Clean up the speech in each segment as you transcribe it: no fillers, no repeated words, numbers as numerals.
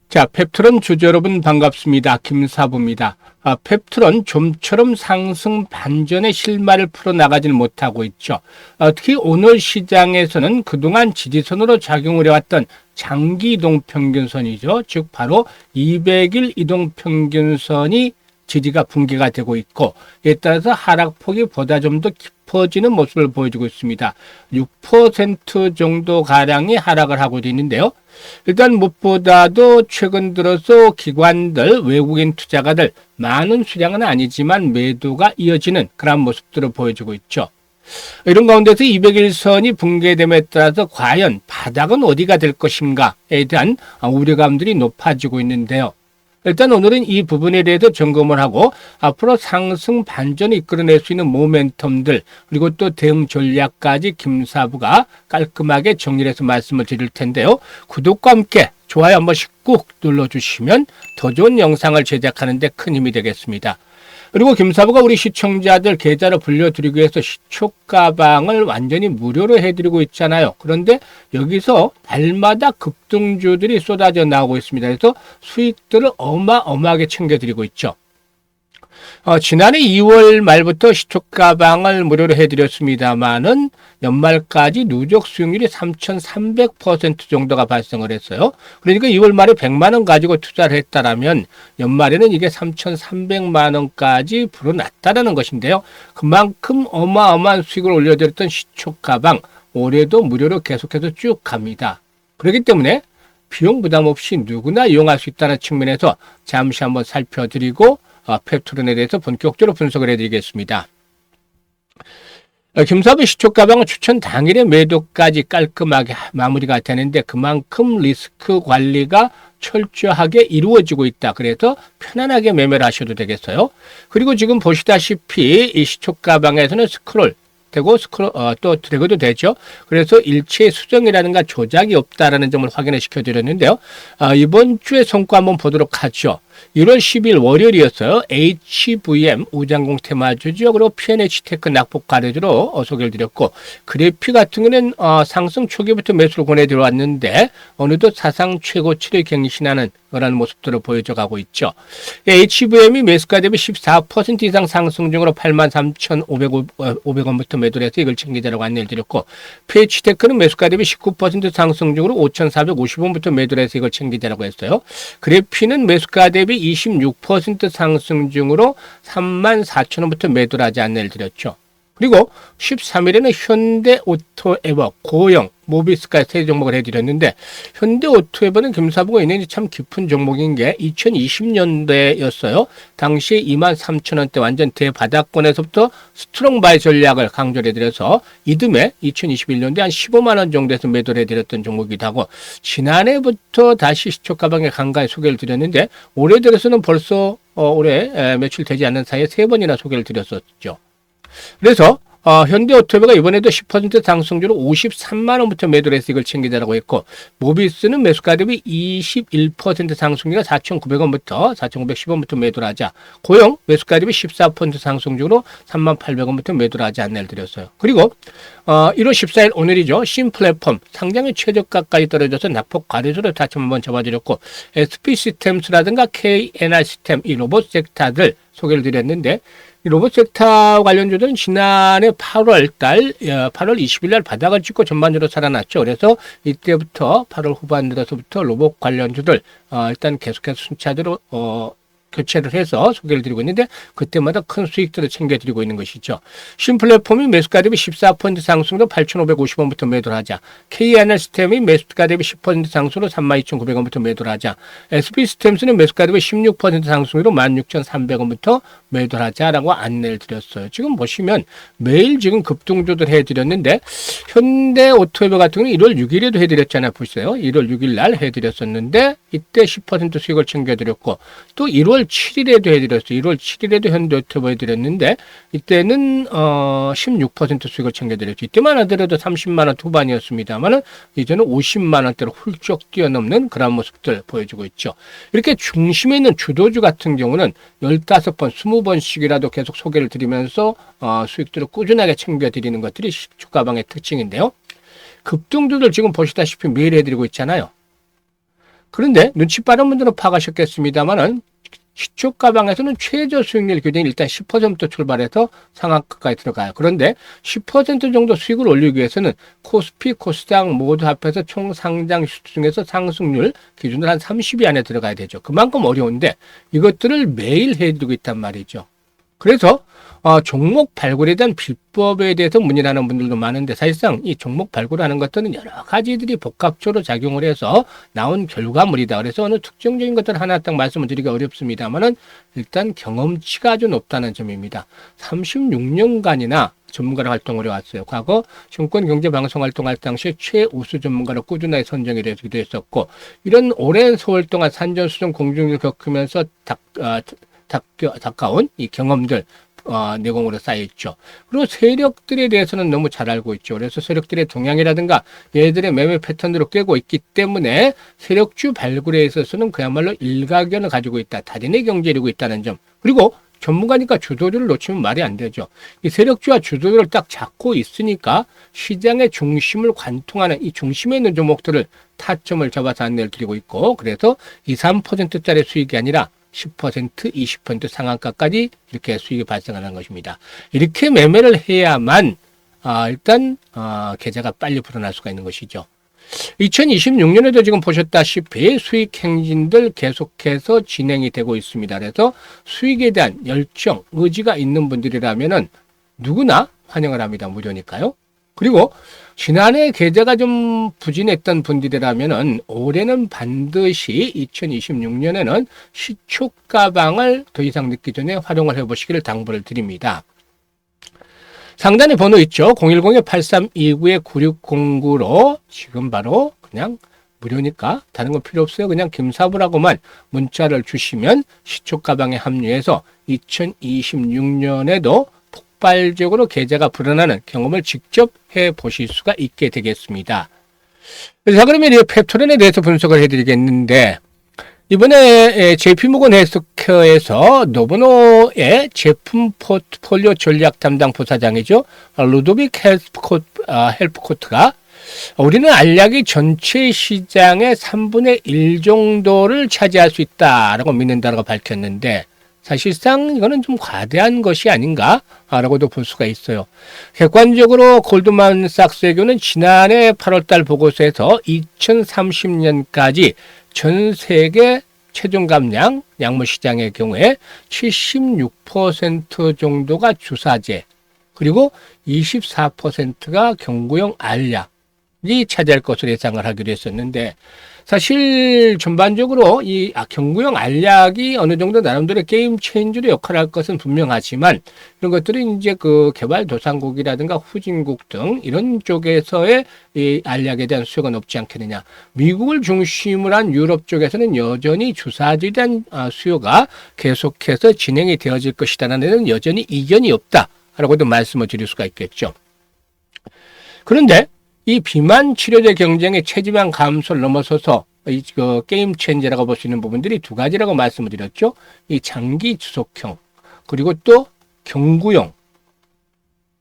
자, 펩트론 주주 여러분 반갑습니다. 김사부입니다. 펩트론 좀처럼 상승 반전의 실마리를 풀어나가질 못하고 있죠. 특히 오늘 시장에서는 그동안 지지선으로 작용을 해왔던 장기 이동평균선이죠. 즉 바로 200일 이동평균선이 지지가 붕괴가 되고 있고, 이에 따라서 하락폭이 보다 좀 더 깊어지는 모습을 보여주고 있습니다. 6% 정도 가량이 하락을 하고 있는데요. 일단 무엇보다도 최근 들어서 기관들, 외국인 투자가들 많은 수량은 아니지만 매도가 이어지는 그런 모습들을 보여주고 있죠. 이런 가운데서 200일선이 붕괴됨에 따라서 과연 바닥은 어디가 될 것인가에 대한 우려감들이 높아지고 있는데요. 일단 오늘은 이 부분에 대해서 점검을 하고 앞으로 상승 반전을 이끌어낼 수 있는 모멘텀들, 그리고 또 대응 전략까지 김사부가 깔끔하게 정리를 해서 말씀을 드릴 텐데요. 구독과 함께 좋아요 한 번씩 꾹 눌러주시면 더 좋은 영상을 제작하는 데 큰 힘이 되겠습니다. 그리고 김사부가 우리 시청자들 계좌를 불려드리기 위해서 시초가방을 완전히 무료로 해드리고 있잖아요. 그런데 여기서 날마다 급등주들이 쏟아져 나오고 있습니다. 그래서 수익들을 어마어마하게 챙겨드리고 있죠. 지난해 2월 말부터 시초가방을 무료로 해드렸습니다만은 연말까지 누적 수익률이 3,300% 정도가 발생을 했어요. 그러니까 2월 말에 100만 원 가지고 투자를 했다라면 연말에는 이게 3,300만 원까지 불어났다는 것인데요. 그만큼 어마어마한 수익을 올려드렸던 시초가방 올해도 무료로 계속해서 쭉 갑니다. 그렇기 때문에 비용 부담 없이 누구나 이용할 수 있다는 측면에서 잠시 한번 살펴드리고 펩트론에 대해서 본격적으로 분석을 해드리겠습니다. 김사부 시초가방은 추천 당일의 매도까지 깔끔하게 마무리가 되는데 그만큼 리스크 관리가 철저하게 이루어지고 있다. 그래서 편안하게 매매를 하셔도 되겠어요. 그리고 지금 보시다시피 이 시초가방에서는 스크롤 되고 또 드래그도 되죠. 그래서 일체 수정이라든가 조작이 없다라는 점을 확인을 시켜드렸는데요. 이번 주의 성과 한번 보도록 하죠. 1월 10일 월요일이었어요. HVM 우장공 테마주죠. 그리고 P&H 테크 낙폭 가래주로 소개를 드렸고, 그래피 같은 경우는 상승 초기부터 매수를 권해 들어왔는데 어느덧 사상 최고치를 갱신하는 그런 모습들을 보여줘 가고 있죠. HVM이 매수가 대비 14% 이상 상승 중으로 83,500원부터 매도를 해서 이걸 챙기자라고 안내를 드렸고, PH 테크는 매수가 대비 19% 상승 중으로 5,450원부터 매도를 해서 이걸 챙기자라고 했어요. 그래피는 매수가 대비 26% 상승 중으로 34,000원부터 매도를 하지 안내를 드렸죠. 그리고 13일에는 현대오토에버, 고영, 모비스까지 세 종목을 해드렸는데, 현대오토에버는 김사부가 있는지 참 깊은 종목인 게 2020년대였어요. 당시에 23,000원대 완전 대바닥권에서부터 스트롱 바이 전략을 강조를 해드려서 이듬해 2021년도에 한 15만 원 정도에서 매도를 해드렸던 종목이기도 하고, 지난해부터 다시 시초가방에 간간히 소개를 드렸는데 올해 들어서는 벌써 올해 며칠 되지 않는 사이에 3번이나 소개를 드렸었죠. 그래서 현대오토모가 이번에도 10% 상승주로 53만 원부터 매도를 해서 이걸 챙기자라고 했고, 모비스는 매수가 대비 21% 상승주로 4,900원부터 4,910원부터 매도를 하자. 고영 매수가 대비 14% 상승주로 38,000원부터 매도를 하지 안내를 드렸어요. 그리고 1월 14일 오늘이죠. 신플랫폼 상장의 최저가까지 떨어져서 낙폭 과대수로 다시 한번 접어드렸고, SP 시스템스라든가 KNR 시스템 이 로봇 섹터들 소개를 드렸는데, 이 로봇 섹터 관련주들은 지난해 8월 20일 날 바닥을 찍고 전반적으로 살아났죠. 그래서 이때부터 8월 후반 들어서부터 로봇 관련주들 일단 계속해서 순차적으로 교체를 해서 소개를 드리고 있는데 그때마다 큰 수익들을 챙겨드리고 있는 것이죠. 신플랫폼이 매수가 대비 14% 상승으로 8,550원부터 매도를 하자. KNR 시스템이 매수가 대비 10% 상승으로 32,900원부터 매도를 하자. SP 시스템스는 매수가 대비 16% 상승으로 16,300원부터 매도를 하자라고 안내를 드렸어요. 지금 보시면 매일 지금 급등조들 해드렸는데 현대오토에버 같은 경우는 1월 6일에도 해드렸잖아요. 보세요. 1월 6일 날 해드렸었는데 이때 10% 수익을 챙겨드렸고, 또 1월 7일에도 해드렸어요. 1월 7일에도 현대오토에버 해드렸는데 이때는 16% 수익을 챙겨드렸죠. 이때만 하더라도 30만 원 후반이었습니다만은 이제는 50만 원대로 훌쩍 뛰어넘는 그런 모습들 보여주고 있죠. 이렇게 중심에 있는 주도주 같은 경우는 15번, 20번씩이라도 계속 소개를 드리면서 수익들을 꾸준하게 챙겨드리는 것들이 시초가방의 특징인데요. 급등주들 지금 보시다시피 매일 해드리고 있잖아요. 그런데 눈치 빠른 분들은 파가셨겠습니다만은 시초가방에서는 최저 수익률 규정이 일단 10% 출발해서 상한가까지 들어가요. 그런데 10% 정도 수익을 올리기 위해서는 코스피, 코스닥 모두 합해서 총 상장 주식 중에서 상승률 기준으로 한 30위 안에 들어가야 되죠. 그만큼 어려운데 이것들을 매일 해주고 있단 말이죠. 그래서 종목 발굴에 대한 비법에 대해서 문의를 하는 분들도 많은데 사실상 이 종목 발굴하는 것들은 여러 가지들이 복합적으로 작용을 해서 나온 결과물이다. 그래서 어느 특정적인 것들 하나 딱 말씀을 드리기가 어렵습니다만은 일단 경험치가 아주 높다는 점입니다. 36년간이나 전문가로 활동을 해왔어요. 과거 증권경제방송 활동할 당시에 최우수 전문가로 꾸준하게 선정이 되기도 했었고 이런 오랜 세월 동안 산전수전 공중을 겪으면서 가까운 이 경험들 내공으로 쌓여있죠. 그리고 세력들에 대해서는 너무 잘 알고 있죠. 그래서 세력들의 동향이라든가 얘들의 매매 패턴으로 꿰고 있기 때문에 세력주 발굴에 있어서는 그야말로 일가견을 가지고 있다. 달인의 경지에 이르고 있다는 점. 그리고 전문가니까 주도주를 놓치면 말이 안 되죠. 이 세력주와 주도주를 딱 잡고 있으니까 시장의 중심을 관통하는 이 중심에 있는 종목들을 타점을 잡아서 안내를 드리고 있고 그래서 2, 3%짜리 수익이 아니라 10%, 20% 상한가까지 이렇게 수익이 발생하는 것입니다. 이렇게 매매를 해야만 일단 계좌가 빨리 불어날 수가 있는 것이죠. 2026년에도 지금 보셨다시피 수익 행진들 계속해서 진행이 되고 있습니다. 그래서 수익에 대한 열정, 의지가 있는 분들이라면은 누구나 환영을 합니다. 무료니까요. 그리고 지난해 계좌가 좀 부진했던 분들이라면은 올해는 반드시 2026년에는 시초가방을 더 이상 늦기 전에 활용을 해보시기를 당부를 드립니다. 상단에 번호 있죠. 010-8329-9609로 지금 바로 그냥 무료니까 다른 건 필요 없어요. 그냥 김사부라고만 문자를 주시면 시초가방에 합류해서 2026년에도 폭발적으로 계좌가 불어나는 경험을 직접 해보실 수가 있게 되겠습니다. 자, 그러면 이 펩토렌에 대해서 분석을 해드리겠는데 이번에 JP모건 헬스케어에서 노보노의 제품 포트폴리오 전략 담당 부사장이죠. 루도빅 헬프코트가 우리는 알약이 전체 시장의 3분의 1 정도를 차지할 수 있다라고 믿는다고 밝혔는데 사실상 이거는 좀 과대한 것이 아닌가라고도 볼 수가 있어요. 객관적으로 골드만삭스에게는 지난해 8월달 보고서에서 2030년까지 전 세계 체중 감량 약물 시장의 경우에 76% 정도가 주사제 그리고 24%가 경구용 알약이 차지할 것으로 예상을 하기로 했었는데 사실 전반적으로 이 경구용 알약이 어느 정도 나름대로 게임 체인저로 역할을 할 것은 분명하지만 이런 것들은 이제 그 개발도상국이라든가 후진국 등 이런 쪽에서의 이 알약에 대한 수요가 높지 않겠느냐. 미국을 중심으로 한 유럽 쪽에서는 여전히 주사제에 대한 수요가 계속해서 진행이 되어질 것이다라는 데는 여전히 이견이 없다라고도 말씀을 드릴 수가 있겠죠. 그런데 이 비만 치료제 경쟁의 체지방 감소를 넘어서서 그 게임 체인저라고 볼 수 있는 부분들이 두 가지라고 말씀을 드렸죠. 이 장기 지속형 그리고 또 경구용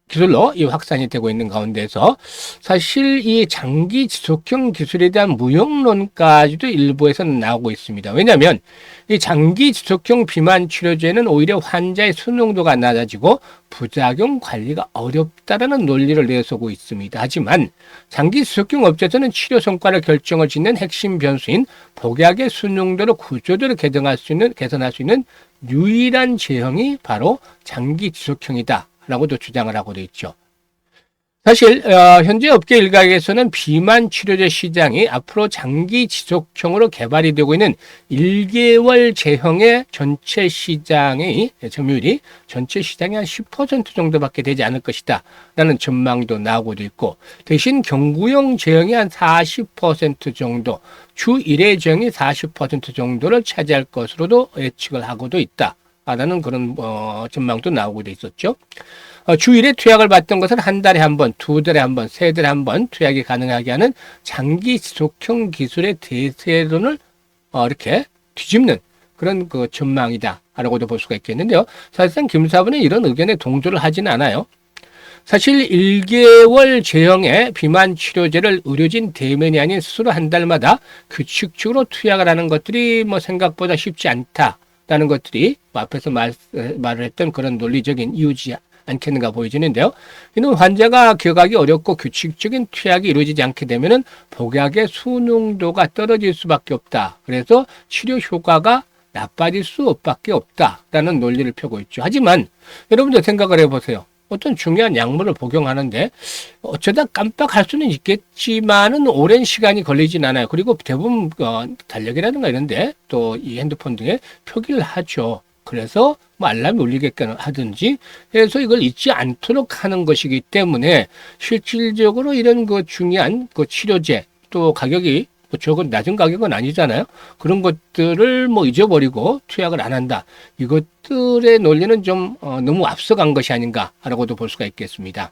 기술로 이 확산이 되고 있는 가운데서 사실 이 장기 지속형 기술에 대한 무용론까지도 일부에서는 나오고 있습니다. 왜냐하면 이 장기 지속형 비만 치료제는 오히려 환자의 수능도가 낮아지고 부작용 관리가 어렵다라는 논리를 내세우고 있습니다. 하지만 장기 지속형 업체에서는 치료 성과를 결정을 짓는 핵심 변수인 복약의 수능도를 구조적으로 개선할 수 있는 유일한 제형이 바로 장기 지속형이다. 라고도 주장을 하고 있죠. 사실 현재 업계 일각에서는 비만 치료제 시장이 앞으로 장기 지속형으로 개발이 되고 있는 1개월 제형의 전체 시장의 점유율이 전체 시장의 한 10% 정도밖에 되지 않을 것이다 라는 전망도 나오고 있고 대신 경구용 제형이 한 40% 정도 주 1회 제형이 40% 정도를 차지할 것으로도 예측을 하고도 있다. 라는 그런 전망도 나오고 있었죠. 주 1회 투약을 받던 것을 한 달에 한 번, 두 달에 한 번, 세 달에 한 번 투약이 가능하게 하는 장기 지속형 기술의 대세론을 이렇게 뒤집는 그런 그 전망이다. 라고도 볼 수가 있겠는데요. 사실상 김사부는 이런 의견에 동조를 하지는 않아요. 사실 1개월 제형의 비만 치료제를 의료진 대면이 아닌 스스로 한 달마다 규칙적으로 투약을 하는 것들이 뭐 생각보다 쉽지 않다라는 것들이 앞에서 말을 했던 그런 논리적인 이유지 않겠는가 보여지는데요. 이는 환자가 기억하기 어렵고 규칙적인 투약이 이루어지지 않게 되면은 복약의 수능도가 떨어질 수밖에 없다. 그래서 치료 효과가 나빠질 수밖에 없다라는 논리를 펴고 있죠. 하지만 여러분들 생각을 해보세요. 어떤 중요한 약물을 복용하는데 어쩌다 깜빡할 수는 있겠지만은 오랜 시간이 걸리진 않아요. 그리고 대부분 달력이라든가 이런데 또 이 핸드폰 등에 표기를 하죠. 그래서 뭐 알람이 울리게끔 하든지 해서 이걸 잊지 않도록 하는 것이기 때문에 실질적으로 이런 그 중요한 그 치료제 또 가격이 적은 낮은 가격은 아니잖아요. 그런 것들을 뭐 잊어버리고 투약을 안 한다. 이것들의 논리는 좀 너무 앞서간 것이 아닌가라고도 볼 수가 있겠습니다.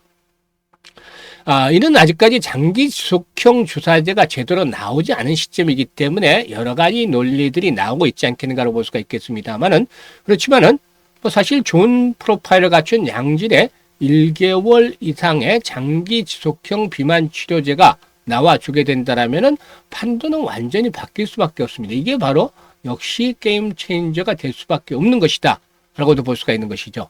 이는 아직까지 장기 지속형 주사제가 제대로 나오지 않은 시점이기 때문에 여러 가지 논리들이 나오고 있지 않겠는가로 볼 수가 있겠습니다만은 그렇지만은 뭐 사실 좋은 프로파일을 갖춘 양질의 1개월 이상의 장기 지속형 비만 치료제가 나와주게 된다라면은 판도는 완전히 바뀔 수밖에 없습니다. 이게 바로 역시 게임 체인저가 될 수밖에 없는 것이다. 라고도 볼 수가 있는 것이죠.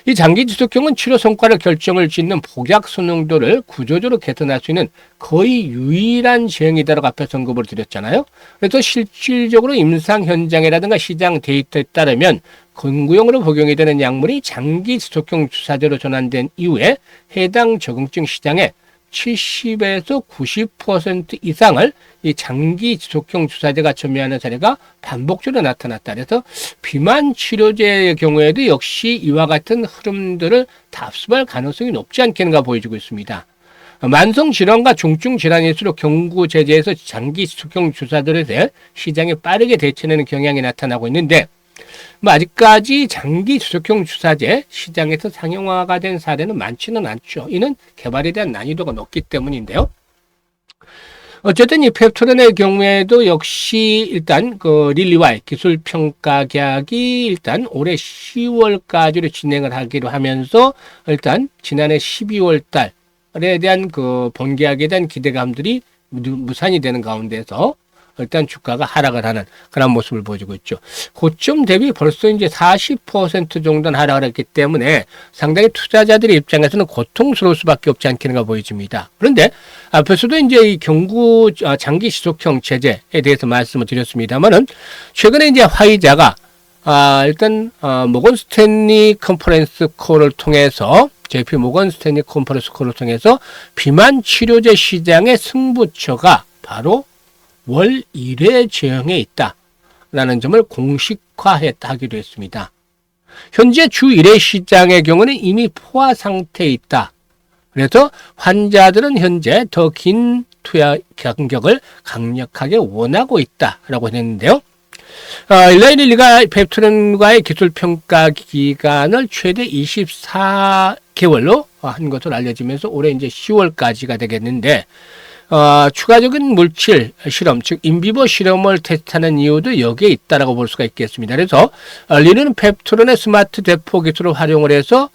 이 장기 지속형은 치료 성과를 결정을 짓는 복약 선용도를 구조적으로 개선할 수 있는 거의 유일한 제형이다라고 앞에서 언급을 드렸잖아요. 그래서 실질적으로 임상 현장이라든가 시장 데이터에 따르면 건구용으로 복용이 되는 약물이 장기 지속형 주사제로 전환된 이후에 해당 적응증 시장에 70에서 90% 이상을 이 장기 지속형 주사제가 점유하는 사례가 반복적으로 나타났다. 그래서 비만 치료제의 경우에도 역시 이와 같은 흐름들을 답습할 가능성이 높지 않겠는가 보여지고 있습니다. 만성 질환과 중증 질환일수록 경구 제재에서 장기 지속형 주사들에 대해 시장에 빠르게 대처하는 경향이 나타나고 있는데 뭐 아직까지 장기 지속형 주사제 시장에서 상용화가 된 사례는 많지는 않죠. 이는 개발에 대한 난이도가 높기 때문인데요. 어쨌든 이 펩토론의 경우에도 역시 일단 그 릴리와의 기술 평가 계약이 일단 올해 10월까지로 진행을 하기로 하면서 일단 지난해 12월 달에 대한 그 본계약에 대한 기대감들이 무산이 되는 가운데서 일단 주가가 하락을 하는 그런 모습을 보여주고 있죠. 고점 대비 벌써 이제 40% 정도는 하락을 했기 때문에 상당히 투자자들의 입장에서는 고통스러울 수밖에 없지 않겠는가 보여집니다. 그런데 앞에서도 이제 이 경구 장기 지속형 제재에 대해서 말씀을 드렸습니다만은 최근에 이제 화이자가 일단 모건 스탠리 컨퍼런스 콜을 통해서 JP 모건 스탠리 컨퍼런스 콜을 통해서 비만 치료제 시장의 승부처가 바로 월 1회 제형에 있다라는 점을 공식화하기로 했습니다. 현재 주 1회 시장의 경우는 이미 포화 상태에 있다. 그래서 환자들은 현재 더 긴 투약 간격을 강력하게 원하고 있다라고 했는데요. 일라이 릴리가 펩토론과의 기술 평가 기간을 최대 24개월로 한 것으로 알려지면서 올해 이제 10월까지가 되겠는데 추가적인 물질 실험, 즉 인비버 실험을 테스트하는 이유도 여기에 있다라고 볼 수가 있겠습니다. 그래서 리는 펩토론의 스마트 대포 기술을 활용을 해서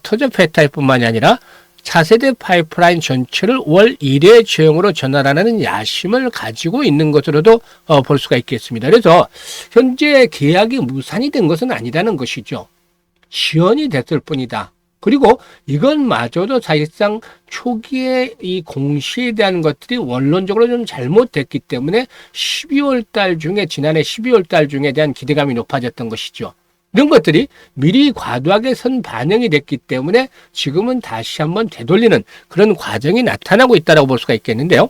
터저페타이뿐만이 아니라 차세대 파이프라인 전체를 월 1회 제형으로 전환하는 야심을 가지고 있는 것으로도 볼 수가 있겠습니다. 그래서 현재 계약이 무산이 된 것은 아니라는 것이죠. 지연이 됐을 뿐이다. 그리고 이것마저도 사실상 초기에 이 공시에 대한 것들이 원론적으로 좀 잘못됐기 때문에 12월 달 중에 지난해 12월 달 중에 대한 기대감이 높아졌던 것이죠. 이런 것들이 미리 과도하게 선반영이 됐기 때문에 지금은 다시 한번 되돌리는 그런 과정이 나타나고 있다고 볼 수가 있겠는데요.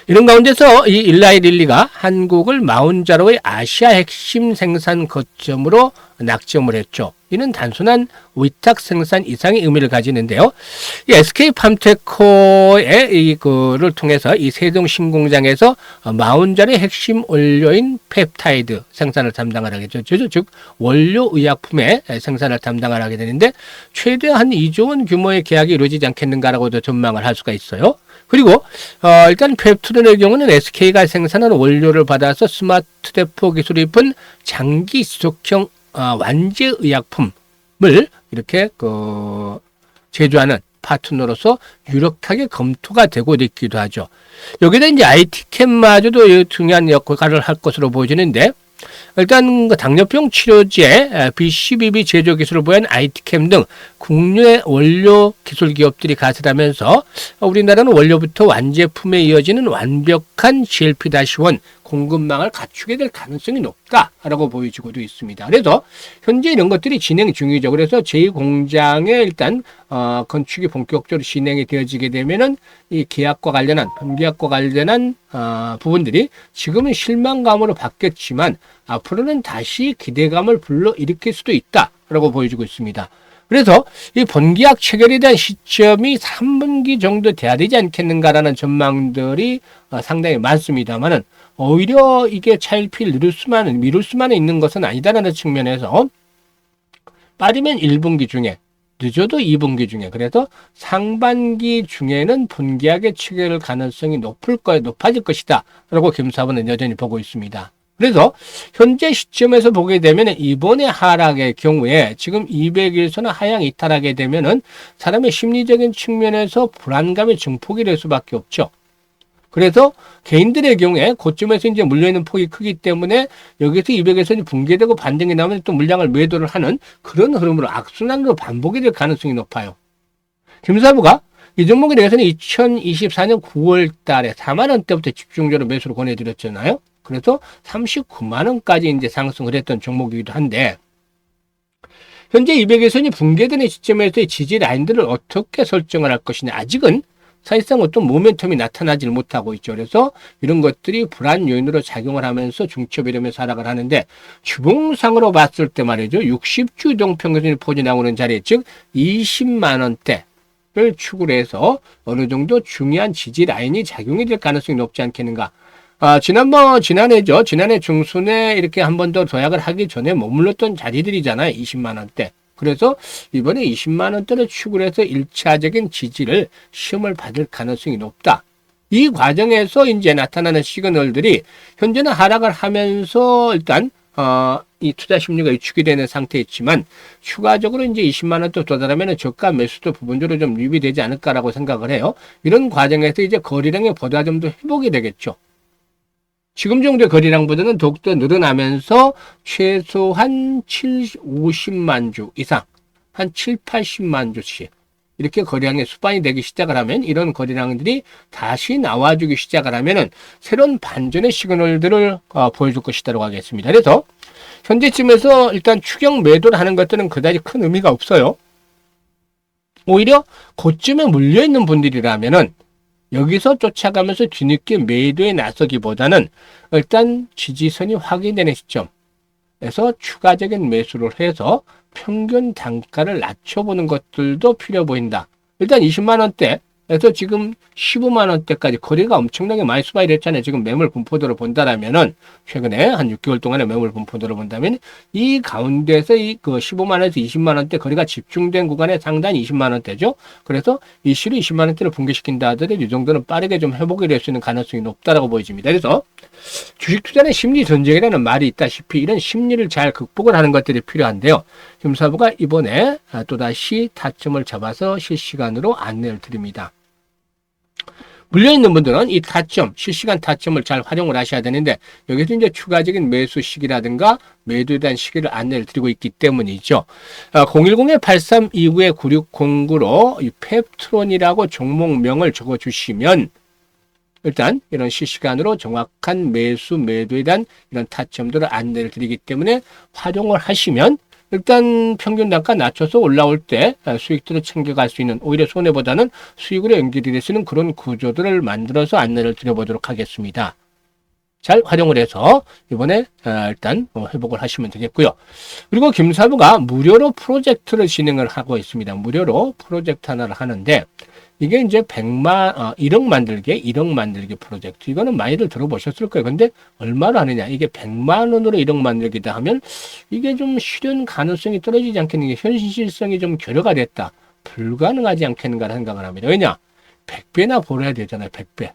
이런 가운데서 이 일라이 릴리가 한국을 마운자로의 아시아 핵심 생산 거점으로 낙점을 했죠. 이는 단순한 위탁 생산 이상의 의미를 가지는데요. 이 SK팜테코의 이거를 통해서 이 세종 신공장에서 마운자로의 핵심 원료인 펩타이드 생산을 담당을 하게 되죠. 즉 원료 의약품의 생산을 담당을 하게 되는데 최대 한 2조 원 규모의 계약이 이루어지지 않겠는가라고도 전망을 할 수가 있어요. 그리고 일단 펩토론의 경우는 SK가 생산한 원료를 받아서 스마트 대포 기술을 입은 장기 지속형 완제 의약품을 이렇게 제조하는 파트너로서 유력하게 검토가 되고 있기도 하죠. 여기다 이제 IT캠마저도 중요한 역할을 할 것으로 보여지는데, 일단 그 당뇨병 치료제 B12B 제조 기술을 보유한 IT캠 등 국내 원료 기술 기업들이 가세하면서 우리나라는 원료부터 완제품에 이어지는 완벽한 GLP-1 공급망을 갖추게 될 가능성이 높다라고 보여지고도 있습니다. 그래서 현재 이런 것들이 진행 중이죠. 그래서 제2공장에 일단 건축이 본격적으로 진행이 되어지게 되면은 이 계약과 관련한 본계약과 관련한 부분들이 지금은 실망감으로 바뀌었지만 앞으로는 다시 기대감을 불러일으킬 수도 있다라고 보여지고 있습니다. 그래서 이 본계약 체결에 대한 시점이 3분기 정도 돼야 되지 않겠는가라는 전망들이 상당히 많습니다만은 오히려 이게 차일피일 미룰 수만 있는 것은 아니다라는 측면에서 빠르면 1분기 중에 늦어도 2분기 중에 그래서 상반기 중에는 본계약의 체결 가능성이 높아질 것이다 라고 김사부는 여전히 보고 있습니다. 그래서 현재 시점에서 보게 되면 이번에 하락의 경우에 지금 200일선은 하향 이탈하게 되면은 사람의 심리적인 측면에서 불안감의 증폭이 될 수밖에 없죠. 그래서 개인들의 경우에 고점에서 이제 물려있는 폭이 크기 때문에 여기서 200에서 붕괴되고 반등이 나오면 또 물량을 매도를 하는 그런 흐름으로 악순환으로 반복이 될 가능성이 높아요. 김사부가 이 종목에 대해서는 2024년 9월 달에 4만 원대부터 집중적으로 매수를 권해드렸잖아요. 그래서 39만 원까지 이제 상승을 했던 종목이기도 한데, 현재 200에선이 붕괴되는 시점에서의 지지 라인들을 어떻게 설정을 할 것이냐, 아직은 사실상 어떤 모멘텀이 나타나질 못하고 있죠. 그래서 이런 것들이 불안 요인으로 작용을 하면서 중첩 이러면서 하락을 하는데, 주봉상으로 봤을 때 말이죠, 60주 이동평균선이 포지 나오는 자리, 즉 20만 원대를 축을 해서 어느 정도 중요한 지지 라인이 작용이 될 가능성이 높지 않겠는가. 지난해 중순에 이렇게 한 번 더 도약을 하기 전에 머물렀던 자리들이잖아요. 20만 원대. 그래서 이번에 20만 원대를 축을 해서 1차적인 지지를 시험을 받을 가능성이 높다. 이 과정에서 이제 나타나는 시그널들이 현재는 하락을 하면서 일단 이 투자 심리가 위축이 되는 상태에 있지만 추가적으로 이제 20만 원대 도달하면 저가 매수도 부분적으로 좀 유입이 되지 않을까라고 생각을 해요. 이런 과정에서 이제 거래량이 보다 좀 더 회복이 되겠죠. 지금 정도의 거래량보다는 더욱더 늘어나면서 최소한 50만 주 이상, 한 7, 80만 주씩 이렇게 거래량의 수반이 되기 시작을 하면, 이런 거래량들이 다시 나와주기 시작을 하면은 새로운 반전의 시그널들을 보여줄 것이라고 하겠습니다. 그래서 현재쯤에서 일단 추격 매도를 하는 것들은 그다지 큰 의미가 없어요. 오히려 고점에 물려있는 분들이라면은 여기서 쫓아가면서 뒤늦게 매도에 나서기보다는 일단 지지선이 확인되는 시점에서 추가적인 매수를 해서 평균 단가를 낮춰보는 것들도 필요해 보인다. 일단 20만 원대에서 지금 15만 원대까지 거래가 엄청나게 많이 수반이 됐잖아요. 지금 매물 분포도를 본다라면은 최근에 한 6개월 동안의 매물 분포도를 본다면 이 가운데서 그 15만 원에서 20만 원대 거래가 집중된 구간에 상당히 20만 원대죠. 그래서 이 시로 20만 원대를 붕괴시킨다 하더라도 이 정도는 빠르게 좀 회복이 될 수 있는 가능성이 높다라고 보여집니다. 그래서 주식 투자는 심리 전쟁이라는 말이 있다시피 이런 심리를 잘 극복을 하는 것들이 필요한데요. 김사부가 이번에 또다시 타점을 잡아서 실시간으로 안내를 드립니다. 물려있는 분들은 이 타점, 실시간 타점을 잘 활용을 하셔야 되는데, 여기서 이제 추가적인 매수 시기라든가 매도에 대한 시기를 안내를 드리고 있기 때문이죠. 010-8329-9609로 이 펩트론이라고 종목명을 적어주시면 일단 이런 실시간으로 정확한 매수, 매도에 대한 이런 타점들을 안내를 드리기 때문에 활용을 하시면 일단 평균 단가 낮춰서 올라올 때 수익들을 챙겨갈 수 있는, 오히려 손해보다는 수익으로 연결이 될 수 있는 그런 구조들을 만들어서 안내를 드려보도록 하겠습니다. 잘 활용을 해서 이번에 일단 회복을 하시면 되겠고요. 그리고 김사부가 무료로 프로젝트를 진행을 하고 있습니다. 무료로 프로젝트 하나를 하는데, 이게 이제 1억 만들기 프로젝트. 이거는 많이들 들어보셨을 거예요. 근데 얼마로 하느냐? 이게 100만 원으로 1억 만들기다 하면 이게 좀 실현 가능성이 떨어지지 않겠는가? 현실성이 좀 결여가 됐다. 불가능하지 않겠는가 생각을 합니다. 왜냐? 100배나 벌어야 되잖아요. 100배.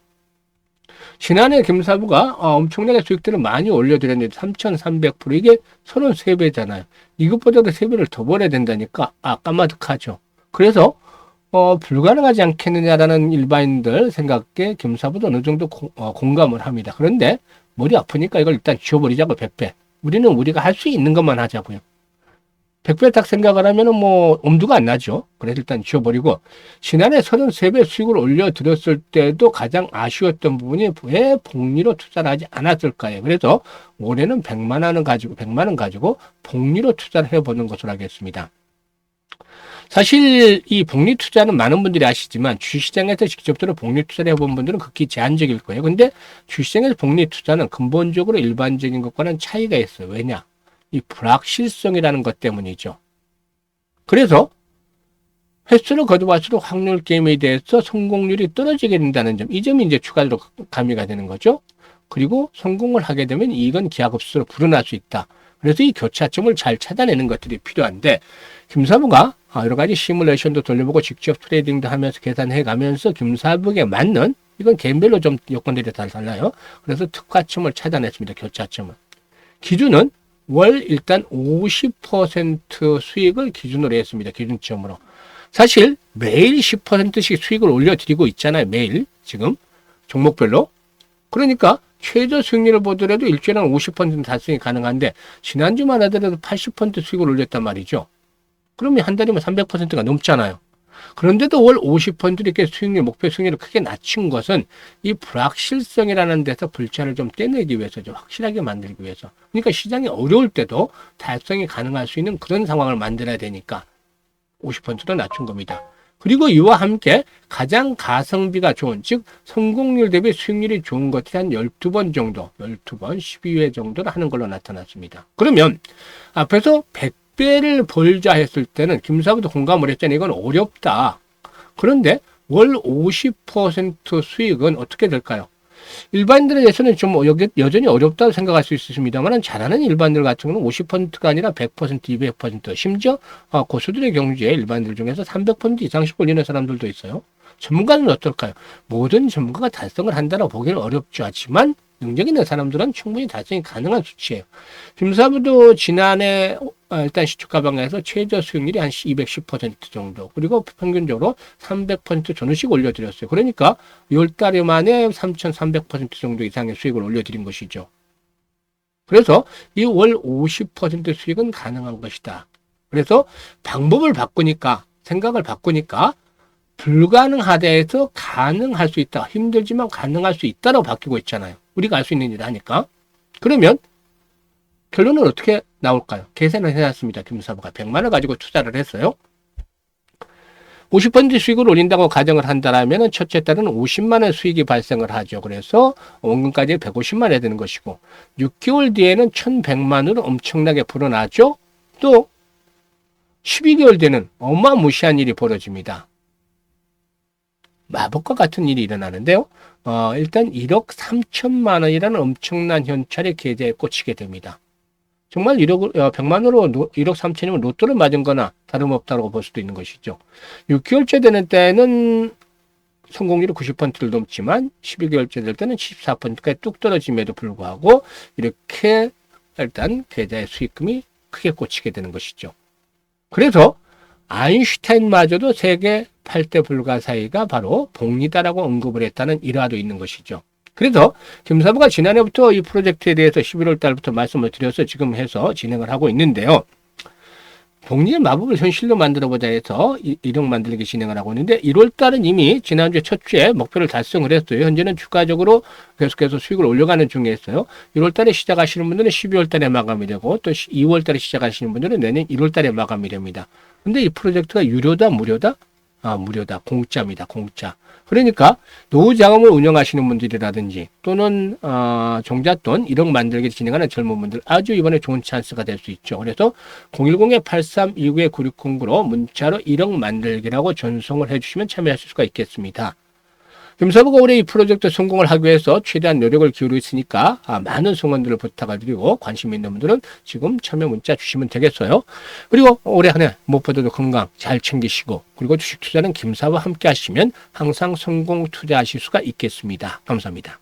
지난해 김사부가 엄청나게 수익들을 많이 올려드렸는데 3,300%, 이게 33배잖아요. 이것보다도 3배를 더 벌어야 된다니까 까마득하죠. 그래서 불가능하지 않겠느냐라는 일반인들 생각에 김사부도 어느 정도 공감을 합니다. 그런데 머리 아프니까 이걸 일단 지워버리자고 100배. 우리는 우리가 할 수 있는 것만 하자고요. 100배 딱 생각을 하면은 뭐 엄두가 안 나죠. 그래서 일단 지워버리고, 지난해 33배 수익을 올려드렸을 때도 가장 아쉬웠던 부분이 왜 복리로 투자를 하지 않았을까요? 그래서 올해는 100만 원 가지고 복리로 투자를 해보는 것으로 하겠습니다. 사실 이 복리 투자는 많은 분들이 아시지만 주시장에서 직접적으로 복리 투자를 해본 분들은 극히 제한적일 거예요. 근데 주시장에서 복리 투자는 근본적으로 일반적인 것과는 차이가 있어요. 왜냐? 이 불확실성이라는 것 때문이죠. 그래서 횟수를 거듭할수록 확률 게임에 대해서 성공률이 떨어지게 된다는 점, 이 점이 이제 추가로 가미가 되는 거죠. 그리고 성공을 하게 되면 이익은 기하급수로 불어날 수 있다. 그래서 이 교차점을 잘 찾아내는 것들이 필요한데, 김사부가 여러 가지 시뮬레이션도 돌려보고 직접 트레이딩도 하면서 계산해 가면서 김사부에 맞는, 이건 개인별로 좀 요건들이 다 달라요. 그래서 특화점을 찾아냈습니다. 교차점을. 기준은 월 일단 50% 수익을 기준으로 했습니다. 기준점으로. 사실 매일 10%씩 수익을 올려드리고 있잖아요. 매일 지금 종목별로. 그러니까 최저 수익률을 보더라도 일주일에 50% 달성이 가능한데, 지난주만 하더라도 80% 수익을 올렸단 말이죠. 그러면 한 달이면 300%가 넘잖아요. 그런데도 월 50% 이렇게 수익률, 목표 수익률을 크게 낮춘 것은 이 불확실성이라는 데서 불차를 좀 떼내기 위해서죠. 확실하게 만들기 위해서. 그러니까 시장이 어려울 때도 달성이 가능할 수 있는 그런 상황을 만들어야 되니까 50%로 낮춘 겁니다. 그리고 이와 함께 가장 가성비가 좋은, 즉 성공률 대비 수익률이 좋은 것이 한 12번 정도, 12번, 12회 정도를 하는 걸로 나타났습니다. 그러면 앞에서 100배를 벌자 했을 때는 김사부도 공감을 했잖아요. 이건 어렵다. 그런데 월 50% 수익은 어떻게 될까요? 일반인들에 대해서는 좀 여전히 어렵다고 생각할 수 있습니다만, 잘하는 일반인들 같은 경우는 50%가 아니라 100%, 200%, 심지어 고수들의 경주에 일반인들 중에서 300% 이상씩 올리는 사람들도 있어요. 전문가는 어떨까요? 모든 전문가가 달성을 한다고 보기는 어렵죠. 하지만 능력 있는 사람들은 충분히 달성이 가능한 수치예요. 김사부도 지난해 일단 시초가 방에서 최저 수익률이 한 210% 정도, 그리고 평균적으로 300% 전후씩 올려드렸어요. 그러니까 10달 만에 3,300% 정도 이상의 수익을 올려드린 것이죠. 그래서 이 월 50% 수익은 가능한 것이다. 그래서 방법을 바꾸니까, 생각을 바꾸니까 불가능하다에서 가능할 수 있다. 힘들지만 가능할 수 있다라고 바뀌고 있잖아요. 우리가 알 수 있는 일을 하니까. 그러면 결론은 어떻게 나올까요? 계산을 해놨습니다. 김사부가 100만 원 가지고 투자를 했어요. 50% 수익을 올린다고 가정을 한다면 첫째 달은 50만 원 수익이 발생을 하죠. 그래서 원금까지 150만 원 해야 되는 것이고, 6개월 뒤에는 1100만 원으로 엄청나게 불어나죠. 또 12개월 뒤에는 어마무시한 일이 벌어집니다. 마법과 같은 일이 일어나는데요. 일단 1억 3천만 원이라는 엄청난 현찰이 계좌에 꽂히게 됩니다. 정말 100만 원으로 1억 3천이면 로또를 맞은 거나 다름없다고 볼 수도 있는 것이죠. 6개월째 되는 때는 성공률이 90%를 넘지만 12개월째 될 때는 74%까지 뚝 떨어짐에도 불구하고 이렇게 일단 계좌의 수익금이 크게 꽂히게 되는 것이죠. 그래서 아인슈타인마저도 세계 8대 불가사의가 바로 복리다라고 언급을 했다는 일화도 있는 것이죠. 그래서 김사부가 지난해부터 이 프로젝트에 대해서 11월 달부터 말씀을 드려서 지금 해서 진행을 하고 있는데요. 복리의 마법을 현실로 만들어보자 해서 1억 만들기 진행을 하고 있는데, 1월 달은 이미 지난주에 첫 주에 목표를 달성을 했어요. 현재는 추가적으로 계속해서 수익을 올려가는 중에 있어요. 1월 달에 시작하시는 분들은 12월 달에 마감이 되고, 또 2월 달에 시작하시는 분들은 내년 1월 달에 마감이 됩니다. 근데 이 프로젝트가 유료다, 무료다? 무료다. 공짜입니다. 공짜. 그러니까 노후자금을 운영하시는 분들이라든지 또는 종잣돈 1억 만들기 진행하는 젊은 분들, 아주 이번에 좋은 찬스가 될 수 있죠. 그래서 010-8329-9609로 문자로 1억 만들기라고 전송을 해주시면 참여하실 수가 있겠습니다. 김사부가 올해 이 프로젝트 성공을 하기 위해서 최대한 노력을 기울이고 있으니까 많은 성원들을 부탁을 드리고, 관심 있는 분들은 지금 참여 문자 주시면 되겠어요. 그리고 올해 한 해 무엇보다도 건강 잘 챙기시고, 그리고 주식 투자는 김사부와 함께 하시면 항상 성공 투자하실 수가 있겠습니다. 감사합니다.